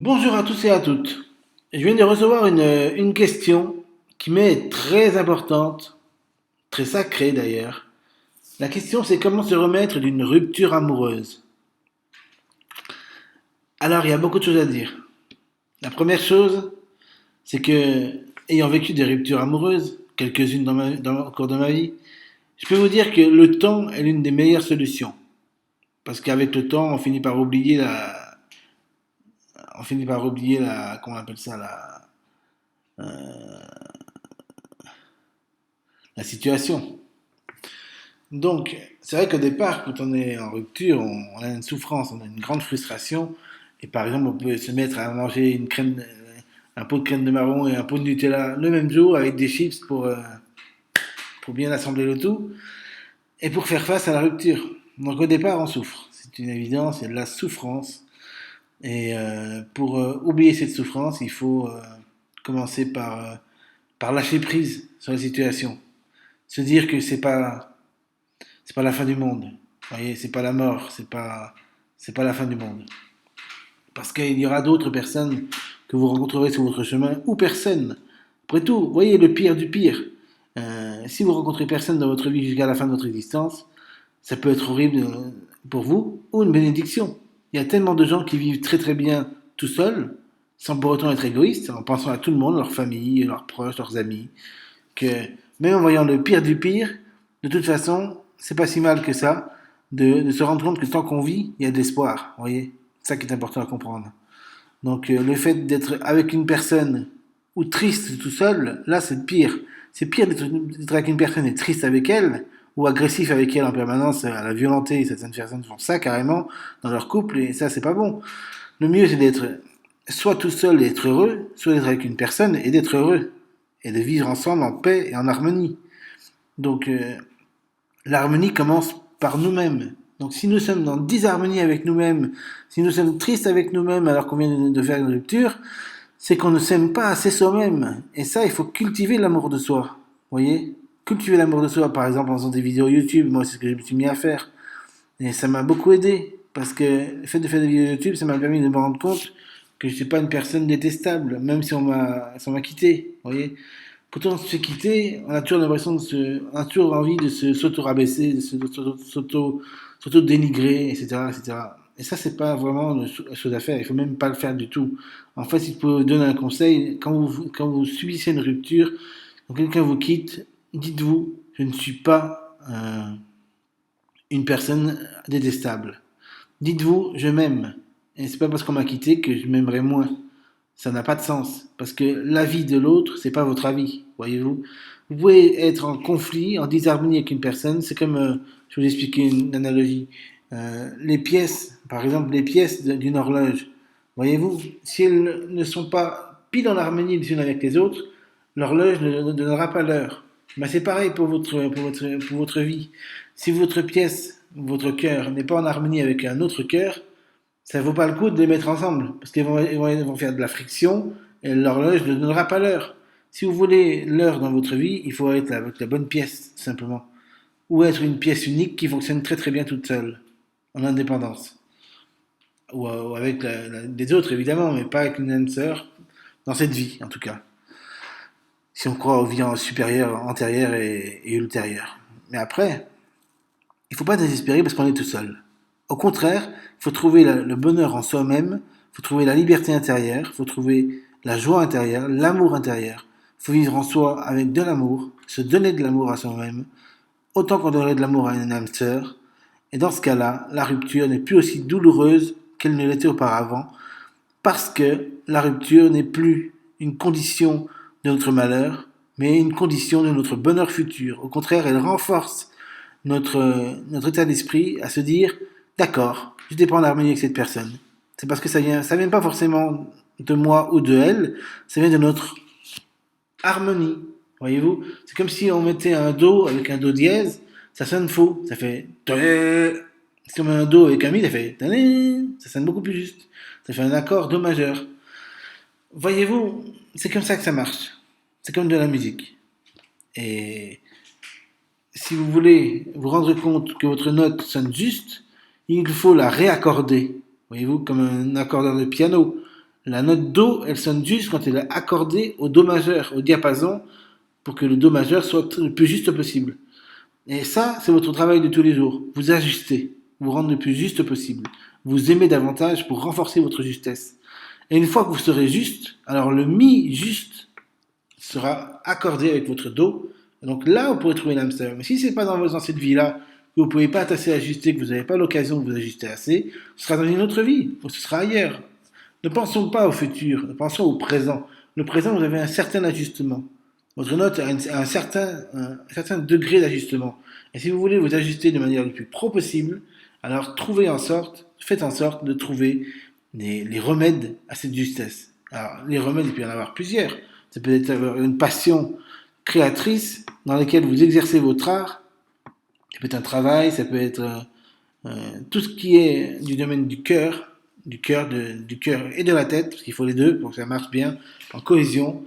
Bonjour à tous et à toutes. Je viens de recevoir une question qui m'est très importante, très sacrée d'ailleurs. La question c'est comment se remettre d'une rupture amoureuse. Alors il y a beaucoup de choses à dire. La première chose, c'est que, ayant vécu des ruptures amoureuses, quelques-unes au cours de ma vie, je peux vous dire que le temps est l'une des meilleures solutions. Parce qu'avec le temps, comment on appelle ça, la situation. Donc, c'est vrai qu'au départ, quand on est en rupture, on a une souffrance, on a une grande frustration. Et par exemple, on peut se mettre à manger un pot de crème de marron et un pot de Nutella le même jour avec des chips pour bien assembler le tout et pour faire face à la rupture. Donc au départ, on souffre. C'est une évidence, il y a de la souffrance. Et pour oublier cette souffrance, il faut commencer par lâcher prise sur la situation. Se dire que c'est pas la fin du monde. Vous voyez, c'est pas la mort, c'est pas la fin du monde. Parce qu'il y aura d'autres personnes que vous rencontrerez sur votre chemin ou personne. Après tout, vous voyez le pire du pire. Si vous rencontrez personne dans votre vie jusqu'à la fin de votre existence, ça peut être horrible pour vous ou une bénédiction. Il y a tellement de gens qui vivent très très bien tout seuls, sans pour autant être égoïstes, en pensant à tout le monde, leur famille, leurs proches, leurs amis, que même en voyant le pire du pire, de toute façon, c'est pas si mal que ça de se rendre compte que tant qu'on vit, il y a de l'espoir. Vous voyez, c'est ça qui est important à comprendre. Donc le fait d'être avec une personne ou triste tout seul, là c'est pire. C'est pire d'être avec une personne et triste avec elle ou agressif avec elle en permanence, à la violenter. Certaines personnes font ça carrément dans leur couple et ça c'est pas bon. Le mieux c'est d'être soit tout seul et être heureux, soit d'être avec une personne et d'être heureux et de vivre ensemble en paix et en harmonie. Donc l'harmonie commence par nous-mêmes. Donc si nous sommes en disharmonie avec nous-mêmes, si nous sommes tristes avec nous-mêmes alors qu'on vient de faire une rupture, c'est qu'on ne s'aime pas assez soi-même. Et ça, il faut cultiver l'amour de soi. Vous voyez, cultiver l'amour de soi, par exemple en faisant des vidéos YouTube, moi c'est ce que je me suis mis à faire. Et ça m'a beaucoup aidé, parce que le fait de faire des vidéos YouTube, ça m'a permis de me rendre compte que je ne suis pas une personne détestable, même si on m'a quitté. Vous voyez, quand on se fait quitter, on a toujours l'impression on a toujours envie de s'auto-rabaisser, de s'auto-dénigrer, etc., etc. Et ça, c'est pas vraiment la chose à faire. Il faut même pas le faire du tout. En fait, si je peux vous donner un conseil, quand vous subissez une rupture, quand quelqu'un vous quitte, dites-vous, je ne suis pas une personne détestable. Dites-vous, je m'aime. Et c'est pas parce qu'on m'a quitté que je m'aimerai moins. Ça n'a pas de sens. Parce que l'avis de l'autre, c'est pas votre avis. Voyez-vous? Vous pouvez être en conflit, en disharmonie avec une personne. C'est comme, je vais vous expliquer une analogie. Les pièces, par exemple, les pièces d'une horloge. Voyez-vous? Si elles ne sont pas pile en harmonie les unes avec les autres, l'horloge ne donnera pas l'heure. Mais c'est pareil pour votre vie. Si votre pièce, votre cœur n'est pas en harmonie avec un autre cœur, ça ne vaut pas le coup de les mettre ensemble, parce qu'ils vont faire de la friction et l'horloge ne donnera pas l'heure. Si vous voulez l'heure dans votre vie, il faut être avec la bonne pièce, simplement. Ou être une pièce unique qui fonctionne très très bien toute seule, en indépendance. Ou avec des autres, évidemment, mais pas avec une âme sœur, dans cette vie, en tout cas. Si on croit aux vies supérieures, antérieures et ultérieures. Mais après, il ne faut pas désespérer parce qu'on est tout seul. Au contraire, il faut trouver le bonheur en soi-même, il faut trouver la liberté intérieure, il faut trouver la joie intérieure, l'amour intérieur. Il faut vivre en soi avec de l'amour, se donner de l'amour à soi-même, autant qu'on donnerait de l'amour à une âme sœur. Et dans ce cas-là, la rupture n'est plus aussi douloureuse qu'elle ne l'était auparavant, parce que la rupture n'est plus une condition de notre malheur, mais une condition de notre bonheur futur. Au contraire, elle renforce notre état d'esprit à se dire, d'accord, je n'étais pas en harmonie avec cette personne. C'est parce que ça vient pas forcément de moi ou de elle, ça vient de notre harmonie. Voyez-vous? C'est comme si on mettait un do avec un do dièse, ça sonne faux. Ça fait si on met un do avec un mi, ça fait ça sonne beaucoup plus juste. Ça fait un accord do majeur. Voyez-vous, c'est comme ça que ça marche. C'est comme de la musique. Et si vous voulez vous rendre compte que votre note sonne juste, il faut la réaccorder. Voyez-vous, comme un accordeur de piano. La note Do, elle sonne juste quand elle est accordée au Do majeur, au diapason, pour que le Do majeur soit le plus juste possible. Et ça, c'est votre travail de tous les jours. Vous ajustez, vous rendre le plus juste possible. Vous aimez davantage pour renforcer votre justesse. Et une fois que vous serez juste, alors le Mi juste sera accordé avec votre Do. Donc là, vous pourrez trouver l'âme sœur. Mais si ce n'est pas dans cette vie-là, que vous ne pouvez pas assez ajuster, que vous n'avez pas l'occasion de vous ajuster assez, ce sera dans une autre vie, ce sera ailleurs. Ne pensons pas au futur, pensons au présent. Le présent, vous avez un certain ajustement. Votre note a un certain degré d'ajustement. Et si vous voulez vous ajuster de manière le plus pro possible, alors faites en sorte de trouver les remèdes à cette justesse. Alors, les remèdes, il peut y en avoir plusieurs. Ça peut être une passion créatrice dans laquelle vous exercez votre art. Ça peut être un travail, ça peut être tout ce qui est du domaine du cœur et de la tête, parce qu'il faut les deux pour que ça marche bien, en cohésion.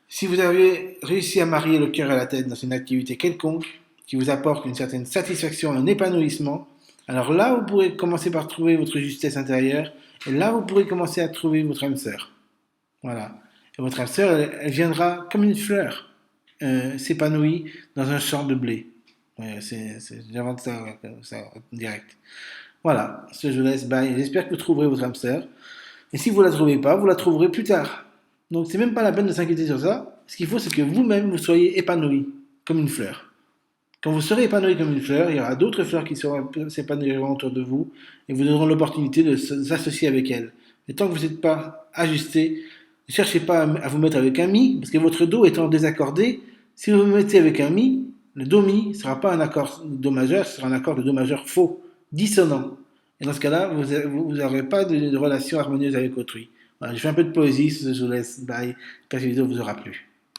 Si vous avez réussi à marier le cœur et la tête dans une activité quelconque, qui vous apporte une certaine satisfaction, un épanouissement, alors là, vous pourrez commencer par trouver votre justesse intérieure, et là, vous pourrez commencer à trouver votre âme sœur. Voilà. Et votre âme sœur, elle viendra comme une fleur, s'épanouir dans un champ de blé. Ouais, j'invente ça direct. Voilà, ce je vous laisse. Bye. J'espère que vous trouverez votre âme sœur. Et si vous ne la trouvez pas, vous la trouverez plus tard. Donc c'est même pas la peine de s'inquiéter sur ça. Ce qu'il faut, c'est que vous-même, vous soyez épanoui comme une fleur. Quand vous serez épanoui comme une fleur, il y aura d'autres fleurs qui s'épanouiront autour de vous et vous aurez l'opportunité de s'associer avec elles. Et tant que vous n'êtes pas ajusté, ne cherchez pas à vous mettre avec un mi, parce que votre do étant désaccordé, si vous vous mettez avec un mi, le do mi ne sera pas un accord do majeur, ce sera un accord de do majeur faux, dissonant. Et dans ce cas-là, vous n'aurez pas de relation harmonieuse avec autrui. Voilà, j'ai fait un peu de poésie, je vous laisse. Bye. J'espère que cette vidéo vous aura plu.